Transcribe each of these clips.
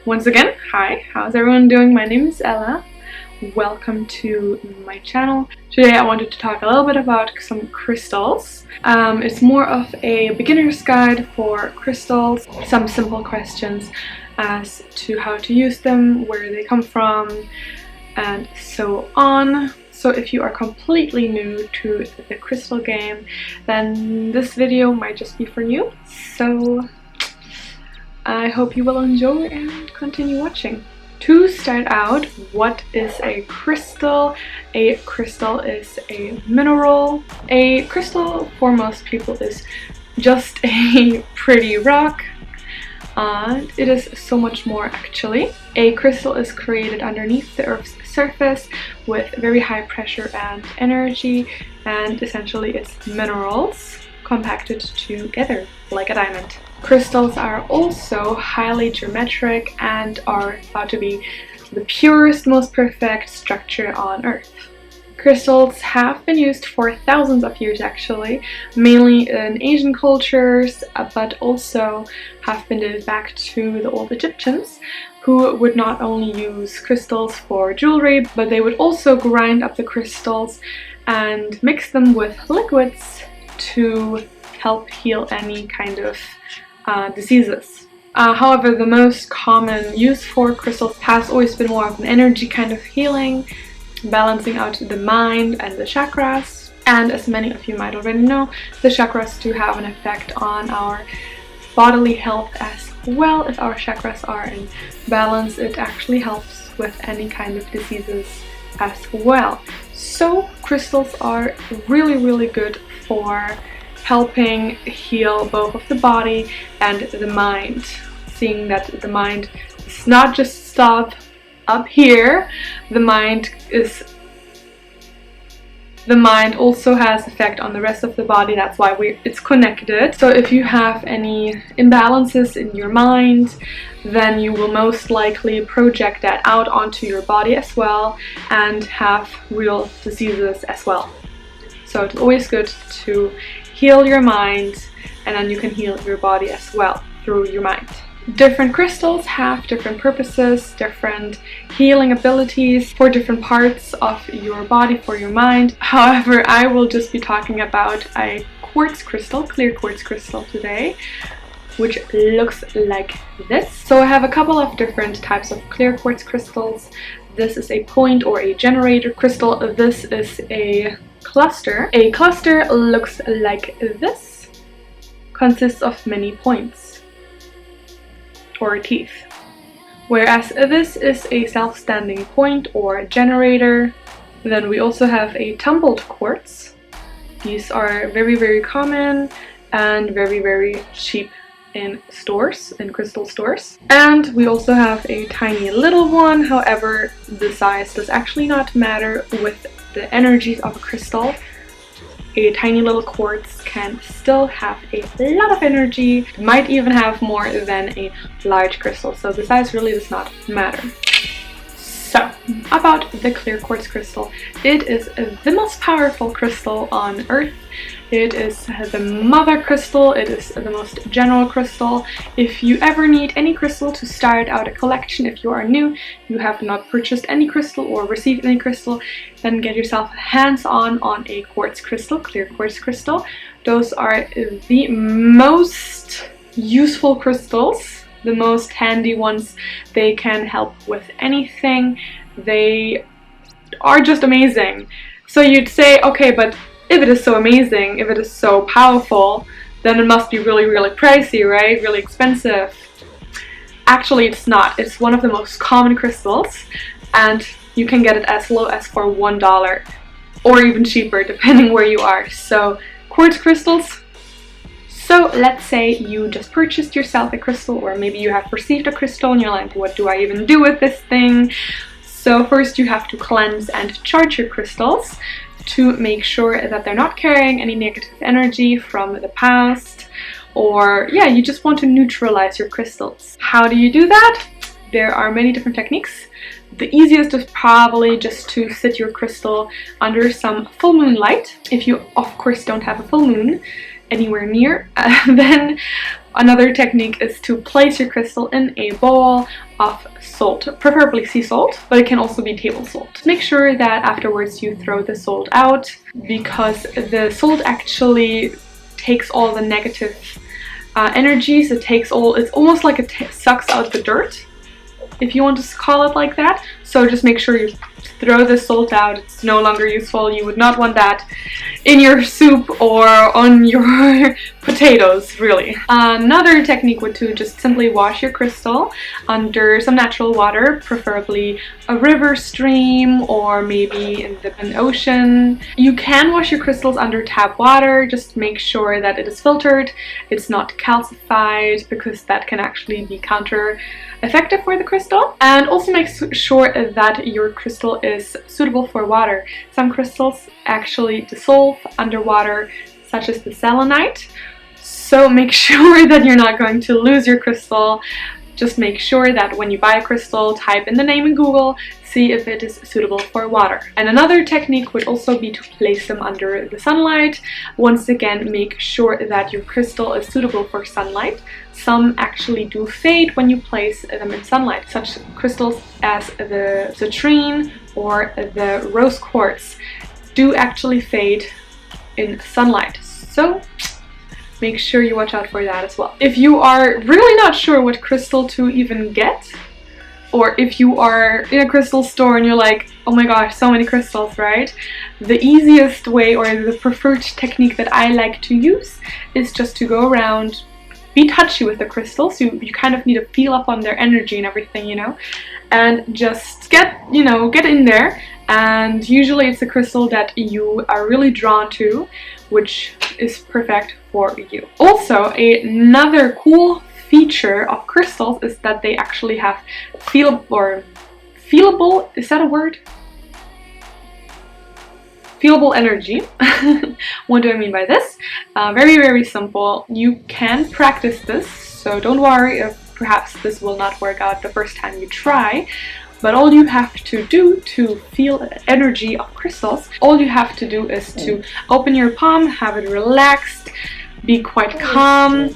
Once again, hi, how's everyone doing? My name is Ella. Welcome to my channel. Today I wanted to talk a little bit about some crystals. It's more of a beginner's guide for crystals, some simple questions as to how to use them, where they come from, and so on. So if you are completely new to the crystal game, then this video might just be for you. So I hope you will enjoy and continue watching. To start out, what is a crystal? A crystal is a mineral. A crystal for most people is just a pretty rock. It is so much more actually. A crystal is created underneath the Earth's surface with very high pressure and energy, and essentially it's minerals compacted together like a diamond. Crystals are also highly geometric and are thought to be the purest, most perfect structure on Earth. Crystals have been used for thousands of years actually, mainly in Asian cultures, but also have been dated back to the old Egyptians, who would not only use crystals for jewelry, but they would also grind up the crystals and mix them with liquids to help heal any kind of diseases. However, the most common use for crystals has always been more of an energy kind of healing, balancing out the mind and the chakras. And as many of you might already know, the chakras do have an effect on our bodily health as well. If our chakras are in balance, it actually helps with any kind of diseases as well. So crystals are really good for helping heal both of the body and the mind, seeing that the mind does not just stop up here. The mind also has effect on the rest of the body. That's why it's connected. So if you have any imbalances in your mind, then you will most likely project that out onto your body as well and have real diseases as well. So it's always good to heal your mind, and then you can heal your body as well through your mind. Different crystals have different purposes, different healing abilities for different parts of your body, for your mind. However, I will just be talking about a quartz crystal, clear quartz crystal today, which looks like this. So I have a couple of different types of clear quartz crystals. This is a point or a generator crystal. This is a cluster. A cluster looks like this, consists of many points or teeth, whereas this is a self-standing point or generator. Then we also have a tumbled quartz. These are very common and very cheap in stores, in crystal stores. And we also have a tiny little one. However, the size does actually not matter with the energies of a crystal. A tiny little quartz can still have a lot of energy, might even have more than a large crystal, so the size really does not matter. So, about the clear quartz crystal. It is the most powerful crystal on Earth. It is the mother crystal, it is the most general crystal. If you ever need any crystal to start out a collection, if you are new, you have not purchased any crystal or received any crystal, then get yourself hands-on on a quartz crystal, clear quartz crystal. Those are the most useful crystals, the most handy ones. They can help with anything. They are just amazing. So you'd say, okay, but if it is so amazing, if it is so powerful, then it must be really pricey, right? Really expensive. Actually, it's not. It's one of the most common crystals, and you can get it as low as for $1 or even cheaper depending where you are. So quartz crystals. So let's say you just purchased yourself a crystal, or maybe you have received a crystal and you're like, what do I even do with this thing? So first you have to cleanse and charge your crystals to make sure that they're not carrying any negative energy from the past, or yeah, you just want to neutralize your crystals. How do you do that? There are many different techniques. The easiest is probably just to sit your crystal under some full moon light. If you of course don't have a full moon anywhere near, then Another technique is to place your crystal in a bowl of salt, preferably sea salt, but it can also be table salt. Make sure that afterwards you throw the salt out, because the salt actually takes all the negative energies. It's almost like it sucks out the dirt, if you want to call it like that. So just make sure you throw the salt out. It's no longer useful. You would not want that in your soup or on your potatoes, really. Another technique would to just simply wash your crystal under some natural water, preferably a river, stream, or maybe in the ocean. You can wash your crystals under tap water. Just make sure that it is filtered, it's not calcified, because that can actually be counter-effective for the crystal. And also make sure that your crystal is suitable for water. Some crystals actually dissolve underwater, such as the selenite. So make sure that you're not going to lose your crystal. Just make sure that when you buy a crystal, type in the name in Google, see if it is suitable for water. And another technique would also be to place them under the sunlight. Once again, make sure that your crystal is suitable for sunlight. Some actually do fade when you place them in sunlight. Such crystals as the citrine or the rose quartz do actually fade in sunlight. So make sure you watch out for that as well. If you are really not sure what crystal to even get, or if you are in a crystal store and you're like, oh my gosh, so many crystals, right? The easiest way, or the preferred technique that I like to use, is just to go around, be touchy with the crystals. You kind of need to feel up on their energy and everything, you know, and just get in there. And usually it's a crystal that you are really drawn to, which is perfect for you. Also, another cool feature of crystals is that they actually have feelable, is that a word? Feelable energy. What do I mean by this? Very, very simple. You can practice this, so don't worry if perhaps this will not work out the first time you try. But all you have to do to feel the energy of crystals, all you have to do is to open your palm, have it relaxed, be quite calm,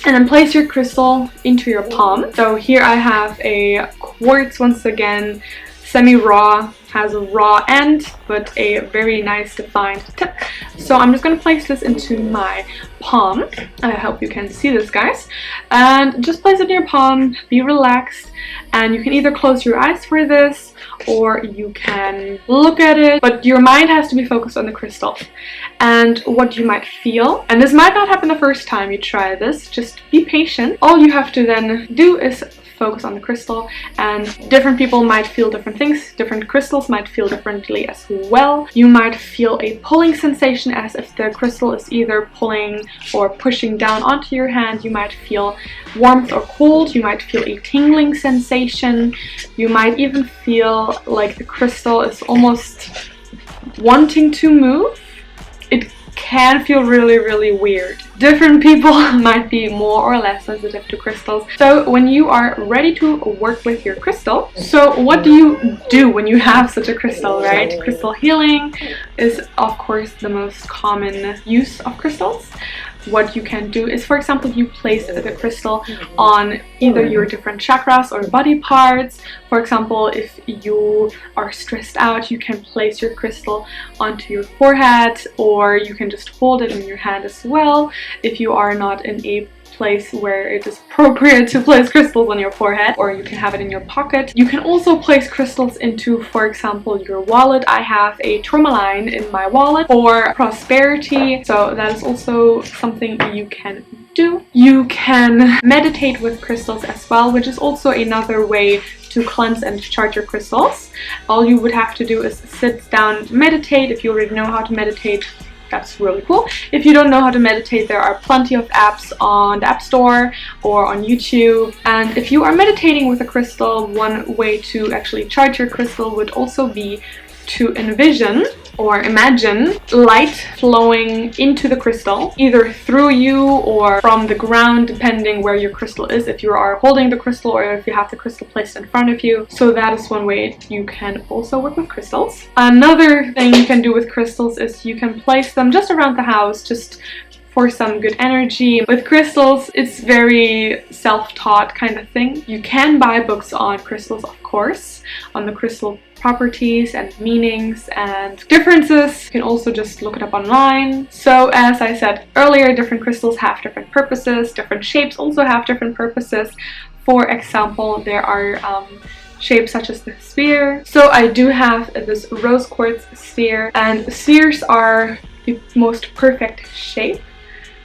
and then place your crystal into your palm. So here I have a quartz, once again, semi-raw, has a raw end, but a very nice defined tip. So I'm just going to place this into my palm. I hope you can see this, guys. And just place it in your palm, be relaxed, and you can either close your eyes for this, or you can look at it, but your mind has to be focused on the crystal and what you might feel. And this might not happen the first time you try this, just be patient. All you have to then do is focus on the crystal, and different people might feel different things. Different crystals might feel differently as well. You might feel a pulling sensation, as if the crystal is either pulling or pushing down onto your hand. You might feel warmth or cold. You might feel a tingling sensation. You might even feel like the crystal is almost wanting to move. It can feel really, really weird. Different people might be more or less sensitive to crystals. So when you are ready to work with your crystal, so what do you do when you have such a crystal, right? Crystal healing is of course the most common use of crystals. What you can do is, for example, you place the crystal on either your different chakras or body parts. For example, if you are stressed out, you can place your crystal onto your forehead, or you can just hold it in your hand as well if you are not in a place where it is appropriate to place crystals on your forehead, or you can have it in your pocket. You can also place crystals into, for example, your wallet. I have a tourmaline in my wallet for prosperity, so that is also something you can do. You can meditate with crystals as well, which is also another way to cleanse and charge your crystals. All you would have to do is sit down, meditate. If you already know how to meditate, that's really cool. If you don't know how to meditate, there are plenty of apps on the App Store or on YouTube. And if you are meditating with a crystal, one way to actually charge your crystal would also be to envision or imagine light flowing into the crystal, either through you or from the ground, depending where your crystal is, if you are holding the crystal or if you have the crystal placed in front of you. So that is one way you can also work with crystals. Another thing you can do with crystals is you can place them just around the house, just for some good energy. With crystals, it's very self-taught kind of thing. You can buy books on crystals, of course, on the crystal properties and meanings and differences. You can also just look it up online. So as I said earlier, different crystals have different purposes. Different shapes also have different purposes. For example, there are shapes such as the sphere. So I do have this rose quartz sphere, and spheres are the most perfect shape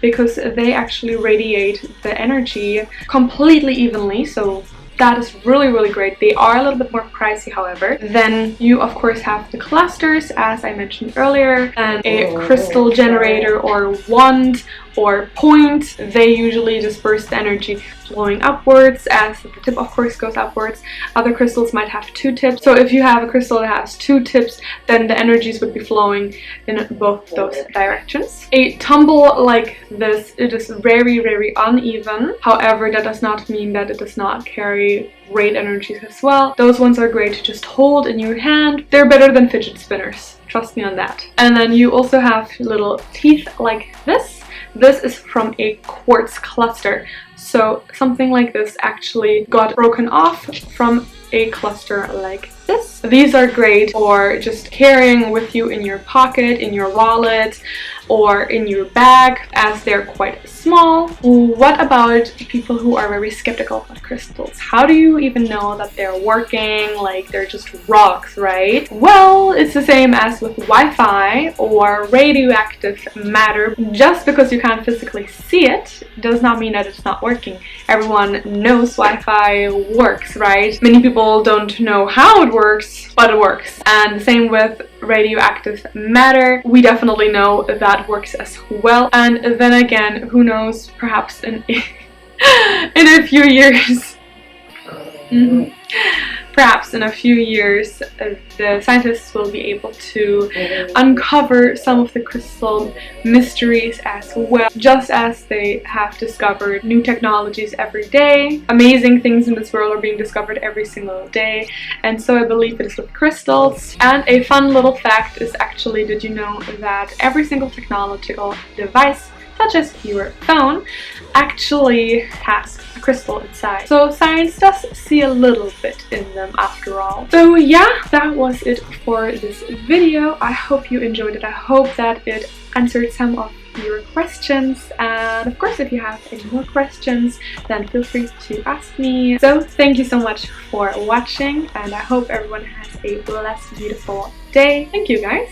because they actually radiate the energy completely evenly. So that is really great. They are a little bit more pricey, however. Then you of course have the clusters, as I mentioned earlier, and a crystal generator or wand or point. They usually disperse the energy flowing upwards as the tip of course goes upwards. Other crystals might have two tips. So if you have a crystal that has two tips, then the energies would be flowing in both those directions. A tumble like this, it is very uneven. However, that does not mean that it does not carry great energies as well. Those ones are great to just hold in your hand. They're better than fidget spinners. Trust me on that. And then you also have little teeth like this. This is from a quartz cluster. So something like this actually got broken off from a cluster like this. These are great for just carrying with you in your pocket, in your wallet, or in your bag, as they're quite small. What about people who are very skeptical about crystals? How do you even know that they're working? Like, they're just rocks, right? Well, it's the same as with Wi-Fi or radioactive matter. Just because you can't physically see it does not mean that it's not working. Everyone knows Wi-Fi works, right? Many people don't know how it works, but it works. And the same with radioactive matter. We definitely know that works as well. And then again, who knows, perhaps in a few years perhaps in a few years the scientists will be able to uncover some of the crystal mysteries as well, just as they have discovered new technologies every day. Amazing things in this world are being discovered every single day, and so I believe it is with crystals. And a fun little fact is actually, did you know that every single technological device, such as your phone, actually has a crystal inside? So science does see a little bit in them after all. So yeah, that was it for this video. I hope you enjoyed it. I hope that it answered some of your questions, and of course if you have any more questions then feel free to ask me. So thank you so much for watching, and I hope everyone has a blessed, beautiful day. Thank you guys.